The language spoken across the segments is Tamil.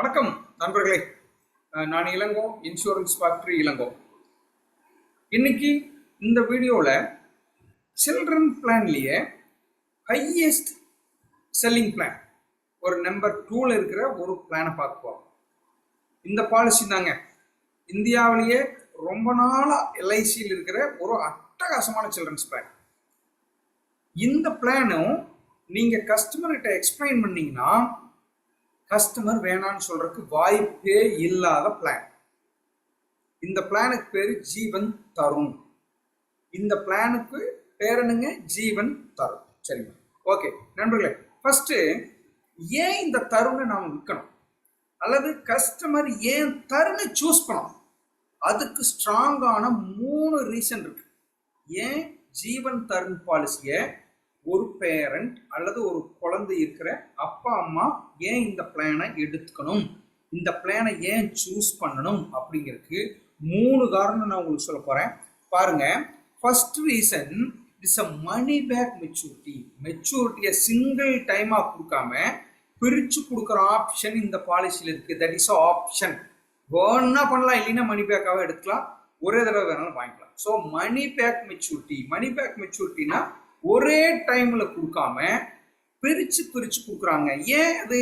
வணக்கம் நண்பர்களே. நான் இளங்கோ, இன்சூரன்ஸ் ஃபேக்டரி இளங்கோ. இன்னைக்கு இந்த வீடியோவில் சில்ட்ரன் பிளான்லேயே ஹையஸ்ட் செல்லிங் பிளான் ஒரு நம்பர் 2ல் இருக்கிற ஒரு பிளானை பார்ப்போம். இந்த பாலிசி தாங்க இந்தியாவிலேயே ரொம்ப நாளாக எல்ஐசியில் இருக்கிற ஒரு அட்டகாசமான சில்ட்ரன்ஸ் பிளான். இந்த பிளானும் நீங்கள் கஸ்டமர்கிட்ட எக்ஸ்பிளைன் பண்ணீங்கன்னா கஸ்டமர் வேணான்னு சொல்றதுக்கு வாய்ப்பே இல்லாத பிளான். இந்த பிளானுக்கு பேரு ஜீவன் தருண். இந்த பிளானுக்கு பேர் என்னங்க? ஜீவன் தருண். சரிங்க, ஓகே நண்பர்களே. ஃபர்ஸ்ட் ஏன் இந்த தருணை நாம விற்கணும் அல்லது கஸ்டமர் ஏன் தருணை சூஸ் பண்ணணும், அதுக்கு ஸ்ட்ராங்கான 3 ரீசன் இருக்கு. ஏன் ஜீவன் தருண் பாலிசியை ஒரு பேரண்ட் அல்லது ஒரு குழந்தை இருக்கிற அப்பா அம்மா ஏன் இந்த பிளானை எடுத்துக்கணும், இந்த பிளானை ஏன் சூஸ் பண்ணணும் அப்படிங்கிறதுக்கு 3 காரணம் நான் உங்களுக்கு சொல்ல போறேன். பாருங்க, first reason it's a money back maturity. மெச்சூரிட்டியை சிங்கிள் டைமா கொடுக்காம பிரிச்சு கொடுக்குற ஆப்ஷன் இந்த பாலிசியில் இருக்கு. That is option. வேணா பண்ணலாம், இல்லைன்னா மணி பேக்காக எடுத்துக்கலாம், ஒரே தடவை வேணாலும் வாங்கிக்கலாம். So money back maturity. Money back மெச்சூரிட்டினா ஒரே டைம்ல கொடுக்காம பிரிச்சு பிரிச்சு கொடுக்குறாங்க. ஏன் அது?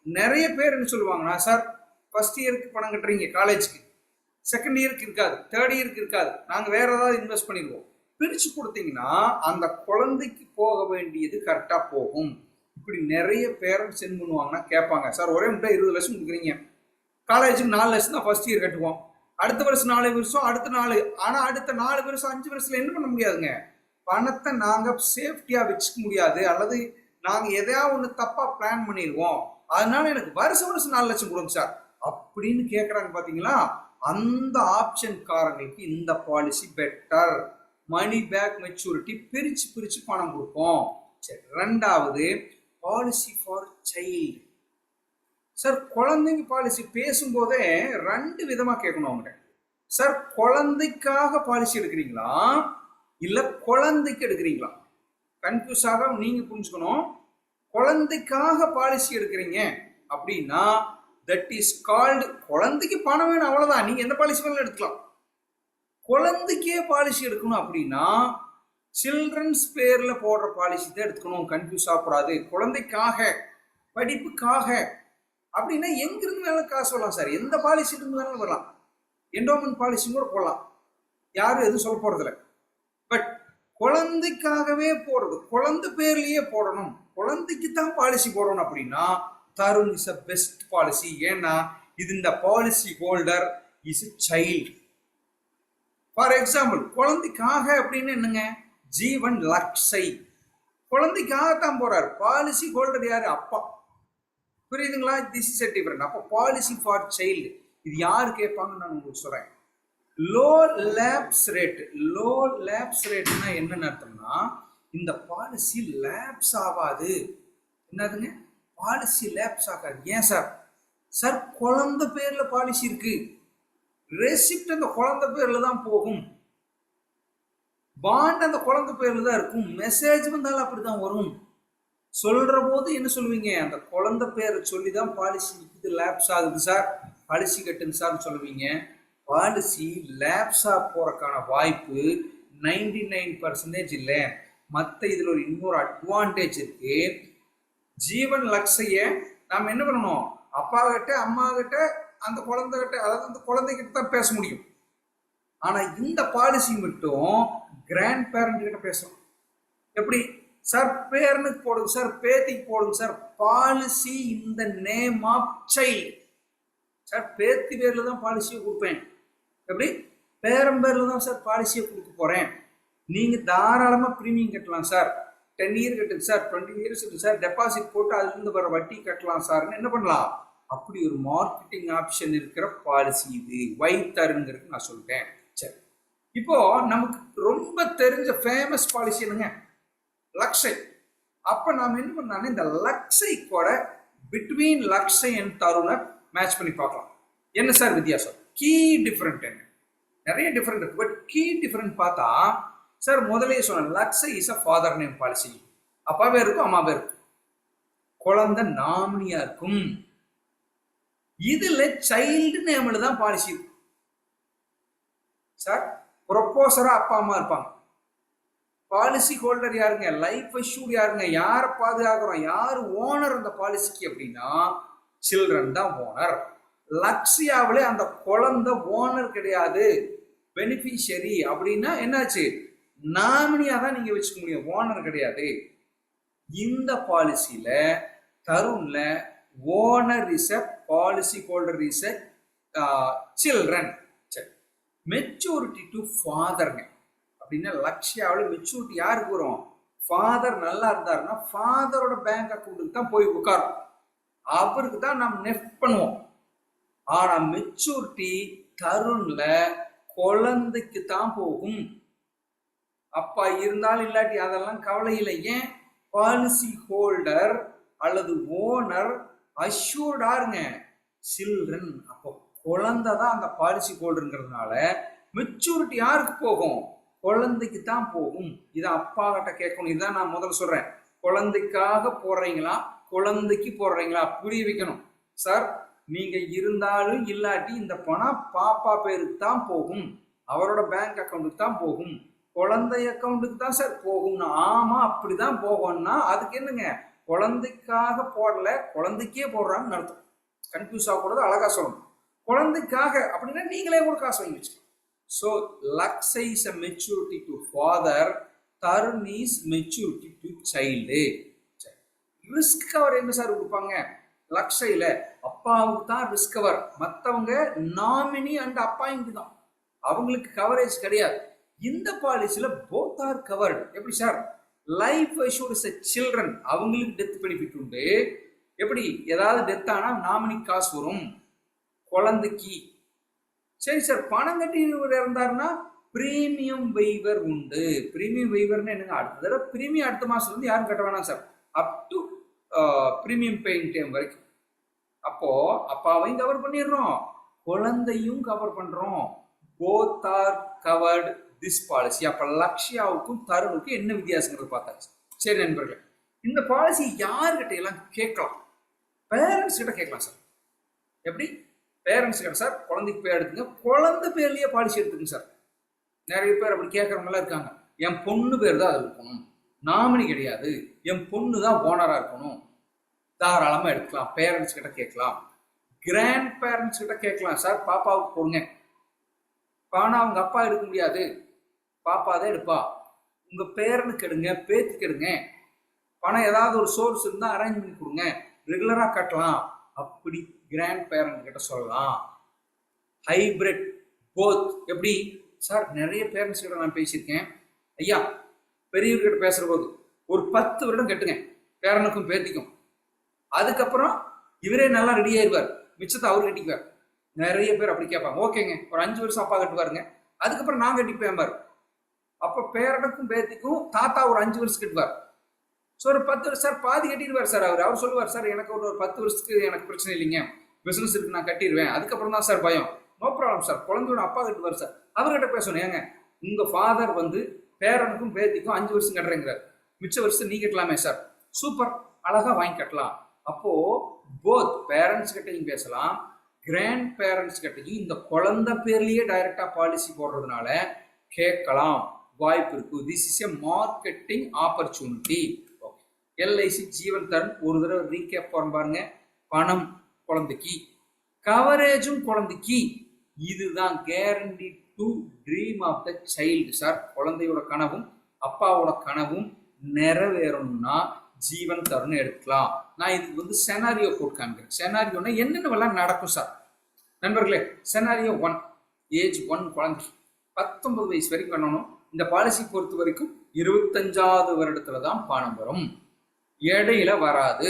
நிறைய பேர் என்ன சொல்லுவாங்கன்னா, சார் ஃபர்ஸ்ட் இயருக்கு பணம் கட்டுறீங்க காலேஜுக்கு, செகண்ட் இயருக்கு இருக்காது, தேர்ட் இயருக்கு இருக்காது, நாங்க வேற ஏதாவது இன்வெஸ்ட் பண்ணிடுவோம். பிரிச்சு கொடுத்தீங்கன்னா அந்த குழந்தைக்கு போக வேண்டியது கரெக்டா போகும். இப்படி நிறைய பேரண்ட்ஸ் என்ன பண்ணுவாங்கன்னா கேட்பாங்க, சார் ஒரே முட்டை 20 லட்சம் கொடுக்குறீங்க, காலேஜுக்கு 4 லட்சம் தான் ஃபர்ஸ்ட் இயர் கட்டுவோம், அடுத்த வருஷம் 4 வருஷம், அடுத்த 4, ஆனா அடுத்த 4 வருஷம் 5 வருஷத்துல என்ன பண்ண முடியாதுங்க, பணத்தை நாங்க சேஃப்டியா வச்சுக்க முடியாது, அல்லது நாங்க எதையாவது ஒண்ணு தப்பா பிளான் பண்ணிடுவோம், அதனால எனக்கு வருஷம் 4 லட்சம் கொடுங்க சார் அப்படின்னு கேட்கறாங்க. பாத்தீங்களா? அந்த ஆப்ஷன் காரங்களுக்கு இந்த policy better. Money back maturity, பிரிச்சு பிரிச்சு பணம் கொடுப்போம். சரி, ரெண்டாவது பாலிசி ஃபார் சைல்டு. சார் குழந்தைங்க பாலிசி பேசும்போதே 2 விதமா கேட்கணும் அவங்க. சார் குழந்தைக்காக பாலிசி எடுக்கிறீங்களா இல்ல குழந்தைக்கு எடுக்கிறீங்களா? கன்ஃபியூஸ் ஆக நீங்க புரிஞ்சுக்கணும். குழந்தைக்காக பாலிசி எடுக்கிறீங்க அப்படின்னா தட் இஸ் கால்டு, குழந்தைக்கு பணம் வேணும் அவ்வளவுதான், நீங்க எந்த பாலிசி வேணாலும் எடுக்கலாம். குழந்தைக்கே பாலிசி எடுக்கணும் அப்படின்னா சில்ட்ரன்ஸ் பேர்ல போடுற பாலிசி தான் எடுத்துக்கணும். கன்ஃபியூஸ் ஆகக்கூடாது. குழந்தைக்காக, படிப்புக்காக அப்படின்னா எங்கிருந்து வேணாலும் காசு வரலாம் சார், எந்த பாலிசி இருந்து வேணாலும் வரலாம், என்டோமெண்ட் பாலிசி கூட போடலாம், யாரும் எதுவும் சொல்ல போறதில்லை. பட் குழந்தைக்காகவே போடுறது, குழந்தை பேர்லயே போடணும், குழந்தைக்கு தான் பாலிசி போடணும் அப்படின்னா Tarun is a best policy. ஏன்னா இது இந்த policy holder is a child. For example, குழந்தைக்காக அப்படின்னு என்னங்க? ஜீவன் லக்ஷை. குழந்தைக்காகத்தான் போறாரு, பாலிசி ஹோல்டர் யாரு? அப்பா. புரியுதுங்களா? This is a different. அப்போ பாலிசி ஃபார் சைல்டு இது யாரு கேட்பாங்கன்னு நான் உங்களுக்கு சொல்றேன். Low lapse rate. Low lapse ரேட்னா என்னன்னு அர்த்தம்னா இந்த பாலிசி லேப்ஸ் ஆகாது. என்னதுங்க? பாலிசி லேப்ஸ் ஆகாது. ஏன் சார்? சார் குழந்தை பேர்ல பாலிசி இருக்கு, ரெசிப்ட் அந்த குழந்தை பேர்ல தான் போகும், பாண்ட் அந்த குழந்தை பேர்ல தான் இருக்கும், மெசேஜ் வந்தாலும் அப்படிதான் வரும். சொல்ற போது என்ன சொல்லுவீங்க? அந்த குழந்தை பேரை சொல்லிதான் பாலிசி லேப்ஸ் ஆகுது சார், பாலிசி கட்டுங்க சார் சொல்லுவீங்க. பாலிசி லேப்ஸா போறதுக்கான வாய்ப்பு 99% இல்லை. மற்ற இதுல ஒரு இன்னொரு அட்வான்டேஜ் இருக்கு. ஜீவன் லக்ஷைய நாம என்ன பண்ணணும்? அப்பா கிட்ட, அம்மா கிட்ட, அந்த குழந்தை கிட்ட, அதாவது அந்த குழந்தைகிட்ட தான் பேச முடியும். ஆனா இந்த பாலிசி மட்டும் கிராண்ட் பேரண்ட் கிட்ட பேசணும். எப்படி சார்? பேரனுக்கு போடுங்க சார், பேத்திக்கு போடுங்க சார். பாலிசி இந்த நேம் ஆஃப் சைல்டு. சார் பேத்தி பேர்ல தான் பாலிசியை கொடுப்பேன், எப்படி பேரம் பேர்ல தான் சார் பாலிசியை கொடுக்க போறேன், நீங்க தாராளமா பிரீமியம் கட்டலாம் சார், 10 இயர் கட்டுங்க சார், 20 இயர்ஸ் இருக்கு சார், டெபாசிட் போட்டு அதுல இருந்து வர வட்டி கட்டலாம் சார்னு என்ன பண்ணலாம். அப்படி ஒரு மார்க்கெட்டிங் ஆப்ஷன் இருக்கிற பாலிசி இது. வைத்தருங்கிறது நான் சொல்லிட்டேன். சரி, இப்போ நமக்கு ரொம்ப தெரிஞ்ச ஃபேமஸ் பாலிசி என்னங்க? லக்ஷை. அப்ப நாம என்ன பண்ணாலும் இந்த லக்ஷை கூட பிட்வீன் லக்ஷை அண்ட் தருணை மேட்ச் பண்ணி பார்க்கலாம். என்ன சார் வித்தியாசம்? கீ டிஃபரெண்ட் என்ன? நிறைய டிஃபரெண்ட் இருக்கு. பட் கீ டிஃபரெண்ட் பார்த்தா சார் முதலே சொன்ன லக்ஷை is a father name policy. அப்பாவே இருக்கும், அம்மாவே இருக்கும், குழந்தை நாமினியா இருக்கும். இதுல சைல்டு நேம்ல தான் பாலிசி சார். ப்ரொபோசரா அப்பா அம்மா இருப்பாங்க. பாலிசி ஹோல்டர் யாருங்க? லைஃப் அஷ்யூர்ட் யாருங்க? யாரை பாதுகாக்கிறோம்? யாரு ஓனர் அந்த பாலிசிக்கு அப்படின்னா சில்ட்ரன் தான் ஓனர். லக்ஷியாவிலே அந்த குழந்தை ஓனர் கிடையாது, பெனிஃபிஷியரி. அப்படின்னா என்னாச்சு? நாமினியா தான் நீங்க வச்சுக்க முடியும், ஓனர் கிடையாது. இந்த பாலிசியில தருண்ல owner is a policy holder is a children. Maturity to ஃபாதர்ங்க அப்படின்னா லக்ஷியாவில் மெச்சூரிட்டி யாருக்கு வரும்? ஃபாதர் நல்லா இருந்தாருன்னா ஃபாதரோட பேங்க் அக்கௌண்ட்டுக்கு தான் போய் உட்காரும், அவருக்கு தான் நம்ம நெஃப்ட் பண்ணுவோம். ஆனா மெச்சூரிட்டி தருண்ல குழந்தைக்கு தான் போகும். அப்பா இருந்தாலும் இல்லாட்டி அதெல்லாம் கவலை இல்லை. ஏன்? பாலிசி ஹோல்டர் அல்லது ஓனர் அஷ்யூர்டாருங்க சில்ட்ரன். அப்போ குழந்தை தான் அந்த பாலிசி ஹோல்டருங்கிறதுனால மெச்சூரிட்டி யாருக்கு போகும்? குழந்தைக்கு தான் போகும். இதை அப்பா கிட்ட கேட்கணும். இதுதான் நான் முதல்ல சொல்றேன். குழந்தைக்காக போடுறீங்களா, குழந்தைக்கு போடுறீங்களா? புரிய வைக்கணும். சார் நீங்க இருந்தாலும் இல்லாட்டி இந்த பணம் பாப்பா பேருக்கு தான் போகும், அவரோட பேங்க் அக்கௌண்ட்டுக்கு தான் போகும், குழந்தை அக்கௌண்ட்டுக்கு தான் சார் போகும்னா ஆமா அப்படிதான் போகும்னா அதுக்கு என்னங்க? குழந்தைக்காக போடல, குழந்தைக்கே போடுறாங்கன்னு அர்த்தம். கன்ஃபியூஸ் ஆகக்கூடாது, அழகா சொல்லணும். குழந்தைக்காக அப்படின்னா நீங்களே கூட காசு வாங்கி வச்சுக்கலாம். So Lakshya is a maturity to father, Tarun is maturity to child. Risk cover என்ன சார் கொடுப்பாங்க? லக்ஷையில அப்பாவுக்கு தான் ரிஸ்க் கவர், மற்றவங்க நாமினி அண்ட் அப்பாயிண்ட் தான், அவங்களுக்கு கவரேஜ் கிடையாது. இந்த பாலிசியில போத் ஆர் கவர்டு. எப்படி sir? Life assured is a children, அவங்களுக்கு டெத் பெனிஃபிட் உண்டு. எப்படி? ஏதாவது டெத் ஆனா நாமினி காசு வரும் குழந்தைக்கு. சரி சார், பணம் கட்டி இருந்தாருன்னா பிரீமியம் வெய்வர் உண்டு. பிரீமியம் வெய்வர்னு என்னங்க? அடுத்த தடவை பிரீமியம் அடுத்த மாசம் வந்து யாரும் கட்ட வேணாம் sir, up to premium paying time வரைக்கும். அப்போ அப்பாவையும் கவர் பண்ணிடுறோம், குழந்தையும் கவர் பண்றோம். Both are covered this policy. அப்ப லக்ஷியாவுக்கும் தருணுக்கும் என்ன வித்தியாசங்கிறது பார்த்தாச்சு. சரி நண்பர்களே, இந்த பாலிசி யார்கிட்ட எல்லாம் கேட்கலாம்? பேரண்ட்ஸ் கிட்ட கேட்கலாம் சார். எப்படி? பேரண்ட்ஸ் கிட்ட சார் குழந்தைக்கு பேர் எடுத்துங்க, குழந்தை பேர்லயே பாலிசி எடுத்துங்க சார். நிறைய பேர் அப்படி கேட்கறவங்க இருக்காங்க. என் பொண்ணு பேர் தான் அது இருக்கணும், நாமினி கிடையாது, என் பொண்ணு தான் ஓனரா இருக்கணும். தாராளமா எடுக்கலாம், பேரண்ட்ஸ் கிட்ட கேட்கலாம். கிராண்ட் பேரண்ட்ஸ் கிட்ட கேட்கலாம். சார் பாப்பாவுக்கு போடுங்க, ஆனா அவங்க அப்பா எடுக்க முடியாது, பாப்பா தான் எடுப்பா, உங்க பேரனுக்கு எடுங்க, பேத்துக்கு எடுங்க, பணம் ஏதாவது ஒரு சோர்ஸ் இருந்தா அரேஞ்ச் பண்ணி கொடுங்க, ரெகுலரா கட்டலாம். அப்படி கிராண்ட் பேரண்ட் கிட்ட சொல்லலாம். Hybrid both. எப்படி சார்? நிறைய பேரண்ட்ஸ் கிட்ட நான் பேசியிருக்கேன். ஐயா, பெரியவர்கிட்ட பேசுற போது ஒரு 10 வருடம் கட்டுங்க, பேரனுக்கும் பேத்திக்கும், அதுக்கப்புறம் இவரே நல்லா ரெடி ஆயிடுவார், மிச்சத்தை அவர் கட்டிக்குவார். நிறைய பேர் அப்படி கேட்பாங்க. ஓகேங்க, ஒரு 5 வருஷம் அப்பா கட்டுவாருங்க, அதுக்கப்புறம் நான் கட்டிப்பேன் பாரு. அப்ப பேரனுக்கும் பேத்திக்கும் தாத்தா ஒரு 5 வருஷம் கட்டுவார். ஸோ ஒரு 10 வருஷம் சார் பாதி கட்டிடுவார் சார். அவர் சொல்லுவார், சார் எனக்கு ஒரு 10 வருஷத்துக்கு எனக்கு பிரச்சனை இல்லைங்க, பிசினஸ் இருக்கு, நான் கட்டிடுவேன், அதுக்கப்புறம் தான் சார் பயம். நோ ப்ராப்ளம் சார், குழந்தையோட அப்பா கட்டுவார் சார். அவர்கிட்ட பேசணும், ஏங்க உங்க ஃபாதர் வந்து பேரனுக்கும் பேத்திக்கும் 5 வருஷம் கட்டுறேங்கிறார், மிச்ச வருஷம் நீ கட்டலாமே சார். சூப்பர், அழகா வாங்கி கட்டலாம். அப்போ போத் பேரண்ட்ஸ் கிட்டையும் பேசலாம், கிராண்ட் பேரண்ட்ஸ் கிட்டையும் இந்த குழந்தை பேர்லயே டைரக்டா பாலிசி போடுறதுனால கேட்கலாம், வாய்ப்பு இருக்கு. This is a marketing opportunity. LIC Jeevan Tarun ஒரு தடவை ரீகேப் போறோம் பாருங்க. பணம் குழந்தைக்கு, கவரேஜும் குழந்தைக்கு. இதுதான் guarantee to dream of the child sir. குழந்தையோட கனவும் அப்பாவோட கனவும் நிறைவேறணும்னா ஜீவன் தருண் எடுக்கலாம். நான் இதுக்கு வந்து செனாரியோ போட்டு காமிக்கிறேன். செனாரியோனா என்னென்னவெல்லாம் நடக்கும் சார் நண்பர்களே. செனாரியோ 1, ஏஜ் 1 குழந்தை 19 வயசு வரைக்கும் பண்ணணும். இந்த பாலிசி பொறுத்த வரைக்கும் 25வது வருடத்துல தான் பணம் வரும், இடையில வராது.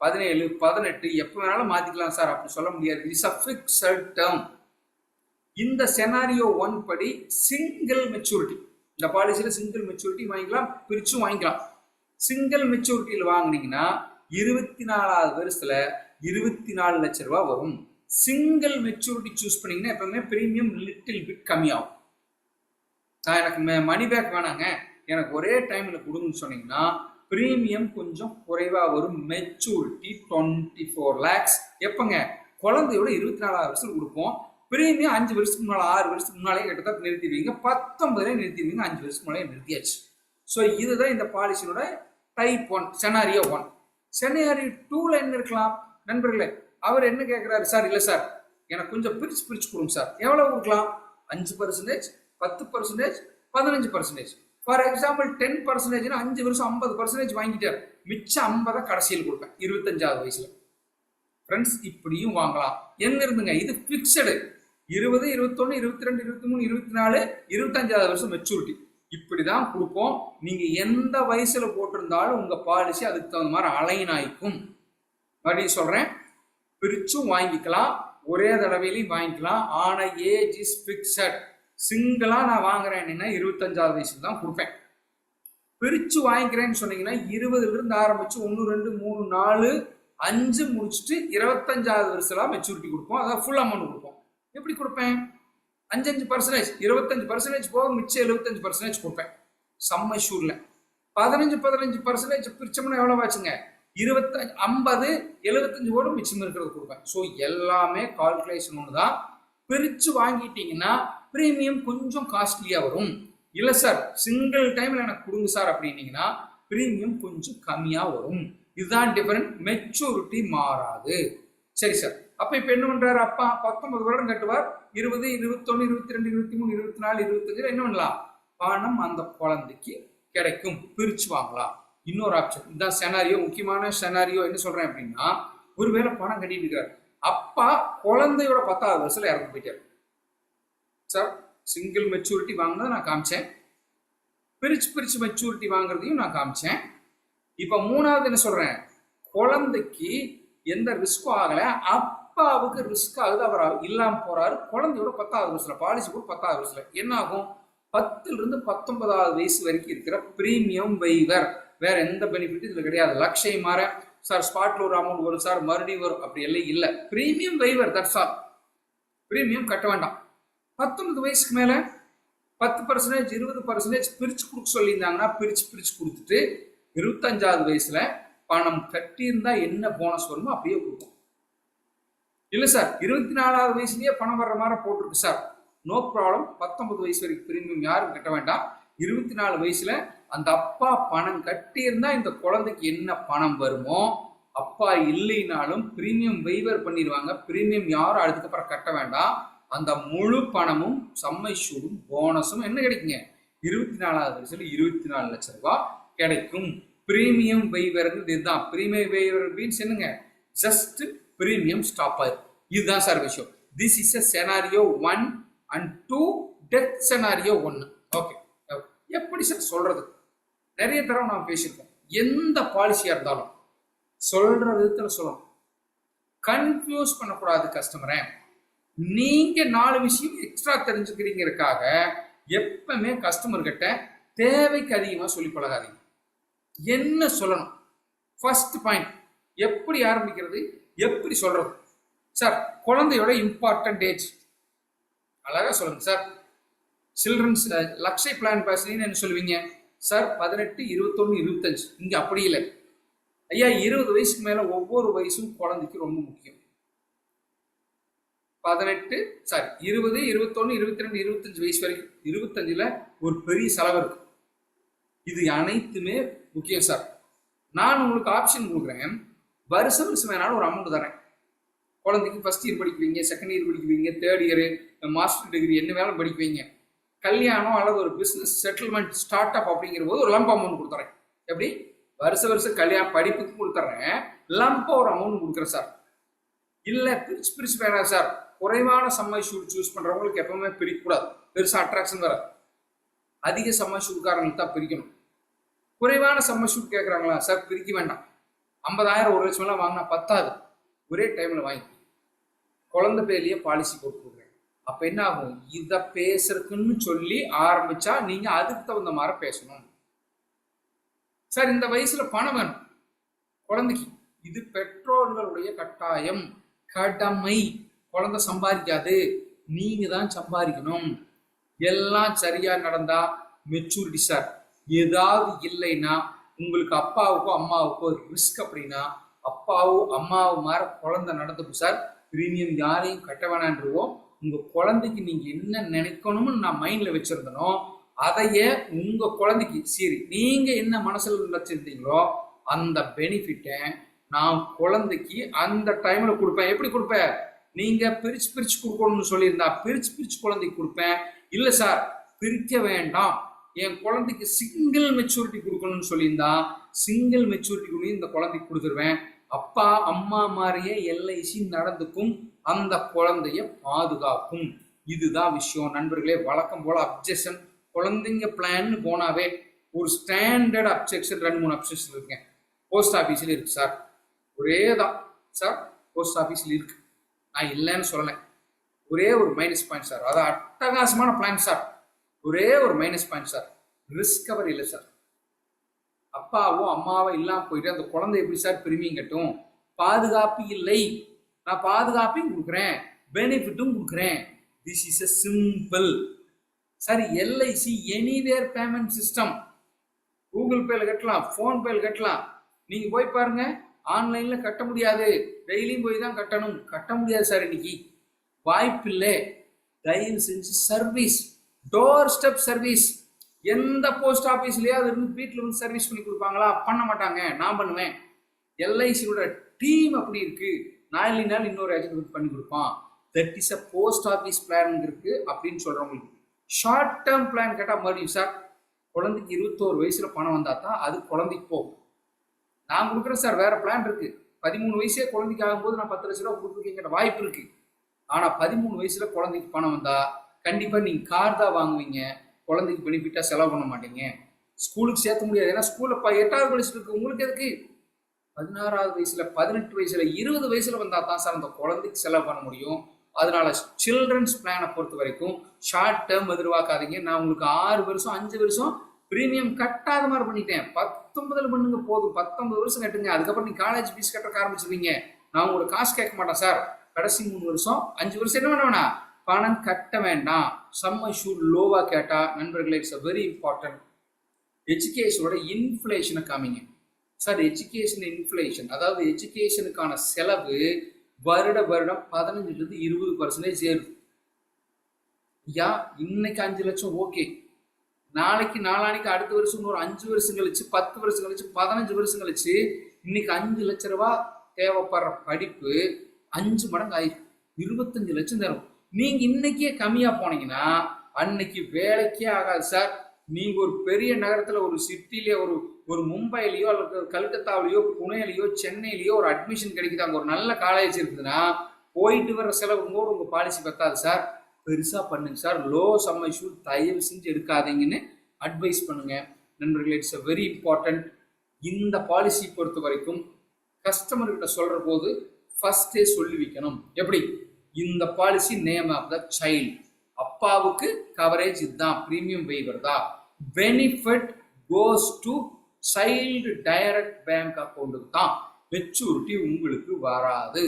17, 18 எப்ப வேணாலும் மாத்திக்கலாம் சார், அப்படி சொல்ல முடியாது. It's a fixed term. இந்த செனாரியோ 1 படி சிங்கிள் மெச்சூரிட்டி, இந்த பாலிசியில சிங்கிள் மெச்சூரிட்டி வாங்கிக்கலாம், பிரிச்சும் வாங்கிக்கலாம். சிங்கிள் மெச்சூரிட்டியில் வாங்கினீங்கன்னா 24வது வருஷத்துல 24 லட்சம் ரூபாய் வரும். சிங்கிள் மெச்சூரிட்டி சூஸ் பண்ணீங்கன்னா எப்பவுமே பிரீமியம் லிட்டில் பிட் கம்மியாகும். எனக்கு மணி பேக் வேணாங்க, எனக்கு ஒரே டைம்ல கொடுங்கன்னு சொன்னீங்கன்னா பிரீமியம் கொஞ்சம் குறைவா வரும். Maturity 24 lakhs எப்பங்க? குழந்தையோட 24வது வருஷம் கொடுப்போம். பிரீமியம் 5 வருஷத்துக்கு முன்னால 6 வருஷத்துக்கு முன்னாலே கிட்டத்தட்ட நிறுத்திடுவீங்க. 19 நிறுத்திடுவீங்க. 5 வருஷத்துக்கு முன்னாலே நிறுத்தியாச்சு. ஸோ இதுதான் இந்த பாலிசியோட டைப் 1 செனாரியோ 1. செனாரியோ 2ல என்ன இருக்கலாம் நண்பர்களே? அவர் என்ன கேட்கிறாரு? சார் இல்ல சார், எனக்கு கொஞ்சம் பிரிச்சு கொடுங்க சார். எவ்வளவு கொடுக்கலாம்? 5%, 10%, 15%. ஃபார் எக்ஸாம்பிள் 10% 5 வருஷம் 50% வாங்கிட்டார். மிச்சம் 50 கடைசியில் கொடுப்பேன் 25வது வயசுல. ஃப்ரெண்ட்ஸ், இப்படியும் வாங்கலாம். எங்க இருந்துங்க? இது பிக்சடு 20, 21, 22, 23, 24, 25வது வருஷம் மெச்சூரிட்டி. இப்படிதான் கொடுப்போம். நீங்க எந்த வயசுல போட்டிருந்தாலும் உங்க பாலிசி அதுக்கு தகுந்த மாதிரி அலைன் ஆயிக்கும். மறுபடியும் சொல்றேன், பிரிச்சும் வாங்கிக்கலாம், ஒரே தடவையிலையும் வாங்கிக்கலாம். ஆனா ஏஜ் இஸ் பிக்சட். சிங்கிளா நான் வாங்குறேன்னா 25வது வயசுல தான் கொடுப்பேன். பிரிச்சு வாங்கிக்கிறேன்னு சொன்னீங்கன்னா 20ல இருந்து ஆரம்பிச்சு 1, 2, 3, 4, 5 முடிச்சுட்டு 25வது வருஷத்துல மெச்சூரிட்டி கொடுப்போம். அதாவது ஃபுல் அமௌண்ட் கொடுப்போம். எப்படி கொடுப்பேன்? 5% 25% போக மிச்சம் 75% கொடுப்பேன். சம்ம ஷூர்ல 15% பிரிச்சோம்னா எவ்வளவு ஆச்சுங்க? 25, 50, 75 கூட மிச்சம் இருக்கிறது கொடுப்பேன். ஸோ எல்லாமே கால்குலேஷன் ஒன்று தான். பிரிச்சு வாங்கிட்டீங்கன்னா பிரீமியம் கொஞ்சம் காஸ்ட்லியா வரும். இல்ல சார், சிங்கிள் டைம்ல எனக்கு கொடுங்க சார் அப்படின்னீங்கன்னா பிரீமியம் கொஞ்சம் கம்மியா வரும். இதுதான் டிஃபரெண்ட். மெச்சூரிட்டி மாறாது. சரி சார், அப்ப இப்ப என்ன பண்றாரு? அப்பா 19 வருடம் கட்டுவார். 20, 21, 22, 23, 24, 25 என்ன பண்ணலாம்? பணம் அந்த குழந்தைக்கு கிடைக்கும். பிரிச்சு வாங்கலாம். இன்னொரு ஆப்ஷன் இதுதான் செனாரியோ. முக்கியமான செனாரியோ என்ன சொல்றேன் அப்படின்னா, ஒருவேளை பணம் கட்டிட்டு இருக்காரு, அப்பா குழந்தையோட 10வது வருஷத்துல இறந்து போயிட்டாரு. சார், சிங்கிள் மெச்சூரிட்டி வாங்கினதை நான் காமிச்சேன், பிரிச்சு மெச்சூரிட்டி வாங்குறதையும் நான் காமிச்சேன். இப்ப 3வது என்ன சொல்றேன்? குழந்தைக்கு எந்த ரிஸ்க்கும் ஆகல, அப்பாவுக்கு ரிஸ்க் ஆகுது, அவர் இல்லாம போறாரு. குழந்தையோட 10வது வருஷத்துல பாலிசி கூட 10வது வருஷத்துல என்ன ஆகும்? 10ல இருந்து 19வது வயசு வரைக்கும் இருக்கிற பிரீமியம் வைவர். வேற எந்த பெனிஃபிட் இதுல கிடையாது. லட்சை மாற சார் ஸ்பாட்ல ஒரு அமௌண்ட் வரும் சார், மறுபடியும் வரும், அப்படி எல்லாம் இல்ல. Premium waiver, that's all. Premium கட்ட வேண்டாம். 19 வயசுக்கு மேல 10%, 20% பிரிச்சு கொடுக்க சொல்லியிருந்தாங்கன்னா பிரிச்சு கொடுத்துட்டு 25வது வயசுல பணம் கட்டியிருந்தா என்ன போனஸ் வருமோ அப்படியே கொடுப்போம். இல்ல சார், 24வது வயசுலயே பணம் வர்ற மாதிரி போட்டிருக்கு சார், நோ ப்ராப்ளம். 19 வயசு வரைக்கும் பிரீமியம் யாரும் கட்ட வேண்டாம். 24 வயசுல அந்த அப்பா பணம் கட்டியிருந்தா இந்த குழந்தைக்கு என்ன பணம் வருமோ, அப்பா இல்லைனாலும் பிரீமியம் வைவர் பண்ணிடுவாங்க. பிரீமியம் யாரும் அதுக்கப்புறம் கட்ட வேண்டாம். அந்த முழு பணமும் சம்மை ஷூடும் போனஸும் என்ன கிடைக்குங்க? 24வது வயசுல 24 லட்சம் ரூபாய் கிடைக்கும். பிரீமியம் வைவர் இதுதான். பிரீமியம் வைவர் மீன்ஸ் என்னங்க? ஜஸ்ட் பிரீமியம் ஸ்டாப் ஆயிரு. இதுதான் சார் விஷயம். This is a scenario 1 and 2, death scenario 1. Okay, எப்படி சார் சொல்றது? நிறைய தடவை நான் பேசியிருக்கோம். எந்த பாலிசியா இருந்தாலும் சொல்ற விதத்துல சொல்லணும். கன்ஃபியூஸ் பண்ணக்கூடாது கஸ்டமரை. நீங்க 4 விஷயம் எக்ஸ்ட்ரா தெரிஞ்சுக்கிறீங்கிறதுக்காக எப்பவுமே கஸ்டமர் கிட்ட தேவைக்கு அதிகமா சொல்லி பழகாதீங்க. என்ன சொல்லணும்? ஃபர்ஸ்ட் பாயிண்ட், எப்படி ஆரம்பிக்கிறது, எப்படி சொல்றது? சார், குழந்தையோட இம்பார்ட்டன்ட் ஏஜ் அழகா சொல்லுங்க சார். சில்ட்ரன்ஸ் லக்ஷை பிளான் பேசுறீங்கன்னு என்ன சொல்லுவீங்க? சார் 18, 21, 25. இங்க அப்படி இல்லை ஐயா. 20 வயசுக்கு மேல ஒவ்வொரு வயசும் குழந்தைக்கு ரொம்ப முக்கியம். 20, 21, 22, 25 வயசு வரைக்கும். 25ல ஒரு பெரிய செலவு இருக்கு. இது அனைத்துமே முக்கியம் சார். நான் உங்களுக்கு ஆப்ஷன் கொடுக்குறேன். வருஷம் வேணாலும் ஒரு அமௌண்ட் தரேன். குழந்தைக்கு ஃபர்ஸ்ட் இயர் படிக்குவீங்க, செகண்ட் இயர் படிக்குவீங்க, தேர்ட் இயர், மாஸ்டர் டிகிரி என்ன வேணாலும் படிக்குவீங்க. கல்யாணம் அல்லது ஒரு பிசினஸ் செட்டில்மெண்ட் ஸ்டார்ட் அப் அப்படிங்கிற போது ஒரு லம்ப் அமௌண்ட் கொடுத்துறேன். எப்படி? வருஷம் கல்யாணம் படிப்புக்கு கொடுத்துட்றேன், லம்பா ஒரு அமௌண்ட் கொடுக்குறேன் சார். இல்ல பிரிச்சு வேணாம் சார். குறைவான சம்மை ஷூட் சூஸ் பண்றவங்களுக்கு எப்பவுமே பிரிக்கக்கூடாது. பெருசா அட்ராக்ஷன் வராது. அதிக சம்மை ஷூட்காரங்களுக்கு தான் பிரிக்கணும். குறைவான சம்மை ஷூட் கேட்கறாங்களா சார்? பிரிக்க வேண்டாம். 50,000 1 லட்சம் எல்லாம் வாங்கினா பத்தாது. ஒரே டைம்ல வாங்கி குழந்தை பேர்லயே பாலிசி போட்டு கொடுக்குறேன். அப்ப என்ன ஆகும்? இத பேசுறதுக்குன்னு சொல்லி ஆரம்பிச்சா நீங்க அதுக்கு தகுந்த மாதிரி பேசணும். சார், இந்த வயசுல பணம் வேணும் குழந்தைக்கு. இது பெற்றோர்களுடைய கட்டாயம், கடமை. குழந்தை சம்பாதிக்காது, நீங்க தான் சம்பாதிக்கணும். எல்லாம் சரியா நடந்தா மெச்சூரிட்டி சார். ஏதாவது இல்லைன்னா உங்களுக்கு அப்பாவுக்கோ அம்மாவுக்கோ ரிஸ்க் அப்படின்னா அப்பாவும் அம்மாவும் மாதிரி குழந்தை நடந்துக்கும் சார். பிரீமியம் யாரையும் கட்ட வேணான்றவோ, உங்க குழந்தைக்கு நீங்க என்ன நினைக்கணும்னு நான் மைண்ட்ல வச்சிருந்தனோ அதையே உங்க குழந்தைக்கு சரி நீங்க என்ன மனசுல நினைச்சிருந்தீங்களோ அந்த பெனிஃபிட்டை நான் குழந்தைக்கு அந்த டைம்ல கொடுப்பேன். எப்படி கொடுப்பேன்? நீங்க பிரிச்சு பிரிச்சு கொடுக்கணும்னு சொல்லியிருந்தா பிரிச்சு பிரிச்சு குழந்தைக்கு கொடுப்பேன். இல்ல சார் பிரிக்க வேண்டாம், என் குழந்தைக்கு சிங்கிள் மெச்சூரிட்டி கொடுக்கணும்னு சொல்லியிருந்தா சிங்கிள் மெச்சூரிட்டி கொடுத்து இந்த குழந்தைக்கு கொடுத்துருவேன். அப்பா அம்மா மாதிரியே எல்ஐசி நடந்துக்கும், அந்த குழந்தைய பாதுகாக்கும். இதுதான் விஷயம் நண்பர்களே. வழக்கம் போல அப்ஜெக்ஷன் குழந்தைங்க பிளான்னு போனாவே ஒரு ஸ்டாண்டர்ட் அப்ஜெக்ஷன் 2-3 அப்ஜெக்ஷன் இருக்கேன். போஸ்ட் ஆஃபீஸில் இருக்கு சார், ஒரே தான் சார் போஸ்ட் ஆஃபீஸில் இருக்கு, நான் இல்லைன்னு சொல்லலை. ஒரே ஒரு மைனஸ் பாயிண்ட் சார், அது அட்டகாசமான பிளான் சார், ஒரே ஒரு மைனஸ் பாயிண்ட் சார், ரிஸ்கவர் இல்லை சார். அப்பாவோ அம்மாவோ இல்லாமல் போயிட்டு அந்த குழந்தை எப்படி சார் பிரிமியம் கட்டும்? பாதுகாப்பு இல்லை. நான் பாதுகாப்பையும் கொடுக்குறேன், பெனிஃபிட்டும் கொடுக்குறேன். This is a simple sir. LIC anywhere payment system. Google பேல கட்டலாம், ஃபோன் பேல கட்டலாம். நீங்க போய் பாருங்க, ஆன்லைன்ல கட்ட முடியாது, டெய்லியும் போய் தான் கட்டணும். கட்ட முடியாது சார், இன்னைக்கு வாய்ப்பில்லை. தயவு செஞ்சு சர்வீஸ், டோர் ஸ்டெப் சர்வீஸ். எந்த போஸ்ட் ஆஃபீஸ்லயே அது இருந்து வீட்டில் வந்து சர்வீஸ் பண்ணி கொடுப்பாங்களா? பண்ண மாட்டாங்க, நான் பண்ணுவேன். எல்ஐசியோட டீம் அப்படி இருக்கு. நான் இல்லைனாலும் இன்னொரு ஏஜென்ட் பண்ணி கொடுப்பான். That is a post office plan இருக்கு அப்படின்னு சொல்றவங்களுக்கு. ஷார்ட் டேர்ம் பிளான் கேட்டால் மறுபடியும் சார் குழந்தைக்கு 21 வயசுல பணம் வந்தா தான் அது குழந்தைக்கு போகும். நான் கொடுக்குறேன் சார், வேற பிளான் இருக்கு. 13 வயசே குழந்தைக்கு ஆகும்போது நான் 10 லட்ச ரூபா கொடுத்துருக்கேன் வாய்ப்பு இருக்கு. ஆனா 13 வயசுல குழந்தைக்கு பணம் வந்தா கண்டிப்பா நீங்க கார் தான் வாங்குவீங்க, குழந்தைக்கு பெனிஃபிட்டா செலவு பண்ண மாட்டீங்க. ஸ்கூலுக்கு சேர்த்த முடியாது, ஏன்னா ஸ்கூல்ல 8வது படிச்சுட்டு இருக்கு. உங்களுக்கு எதுக்கு 16வது வயசுல 18 வயசுல 20 வயசுல வந்தா தான் சார் அந்த குழந்தைக்கு செலவு பண்ண முடியும். அதனால சில்ட்ரன்ஸ் பிளானை பொறுத்த வரைக்கும் ஷார்ட் டேர்ம் எதிர்பார்க்காதீங்க. நான் உங்களுக்கு 6 வருஷம் 5 வருஷம் பிரீமியம் கட்டாத மாதிரி பண்ணிட்டேன். 19 பண்ணுங்க போதும், 19 வருஷம் கட்டுங்க. அதுக்கப்புறம் நீங்க காலேஜ் ஃபீஸ் கட்ட ஆரம்பிச்சிருவீங்க. நான் உங்களுக்கு காசு கேட்க மாட்டேன் சார். கடைசி 3 வருஷம் 5 வருஷம் என்ன பண்ண வேணாம், பணம் கட்ட வேண்டாம். சம் ஷூட் லோவா கேட்டா நண்பர்களே, இட்ஸ் அ வெரி இம்பார்ட்டன்ட். எஜுகேஷனோட இன்ஃப்ளேஷனை காமிங்க சார். எஜுகேஷன் இன்ஃப்ளேஷன், அதாவது எஜுகேஷனுக்கான செலவு வருடம் 15% 20% ஏறுது. ஐயா இன்னைக்கு 5 லட்சம் ஓகே, நாளைக்கு நாளானைக்கு அடுத்த வருஷம் இன்னொரு 5 வருஷம் கழிச்சு 10 வருஷம் கழிச்சு 15 வருஷம் கழிச்சு இன்னைக்கு 5 லட்ச ரூபா தேவைப்படுற படிப்பு 5 மடங்கு ஆயிருக்கு, 25 லட்சம் தரும். நீங்க இன்னைக்கே கம்மியா போனீங்கன்னா அன்னைக்கு வேலைக்கே ஆகாது சார். நீங்க ஒரு பெரிய நகரத்துல ஒரு சிட்டிலேயே ஒரு மும்பையிலயோ அல்லது கல்கத்தாவிலையோ புனேலையோ சென்னையிலயோ ஒரு அட்மிஷன் கிடைக்குது, அங்க ஒரு நல்ல காலேஜ் இருக்குதுன்னா போயிட்டு வர செலவு கூட உங்க பாலிசி பத்தாது சார். பெருசா பண்ணுங்க சார். லோ சம் இஷ்யூ தயவு செஞ்சு எடுக்காதீங்கன்னு அட்வைஸ் பண்ணுங்க நண்பர்களே. It's a very important. இந்த பாலிசி பொறுத்த வரைக்கும் கஸ்டமர்கிட்ட சொல்ற போது ஃபர்ஸ்டே சொல்லி வைக்கணும். எப்படி? இந்த policy name of the child, அப்பாவுக்கு கவரேஜ் இதுதான், பிரீமியம் வெய்வர் தான், benefit goes to child direct bank அக்கௌண்ட்டுக்கு தான், மெச்சூரிட்டி உங்களுக்கு வராது.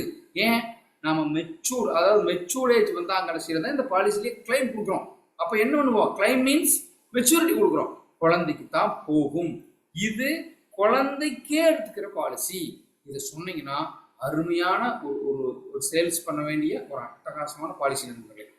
ஏன்? நம்ம மெச்சூர், அதாவது மெச்சூர் ஏஜ் வந்து அங்கே கடைசியில் தான் இந்த பாலிசிலேயே கிளைம் கொடுக்குறோம். அப்போ என்ன பண்ணுவோம்? கிளைம் மீன்ஸ் மெச்சூரிட்டி கொடுக்குறோம், குழந்தைக்கு தான் போகும். இது குழந்தைக்கே எடுத்துக்கிற பாலிசி. இதை சொன்னீங்கன்னா அருமையான ஒரு சேல்ஸ் பண்ண வேண்டிய ஒரு அட்டகாசமான பாலிசி நண்பர்களே.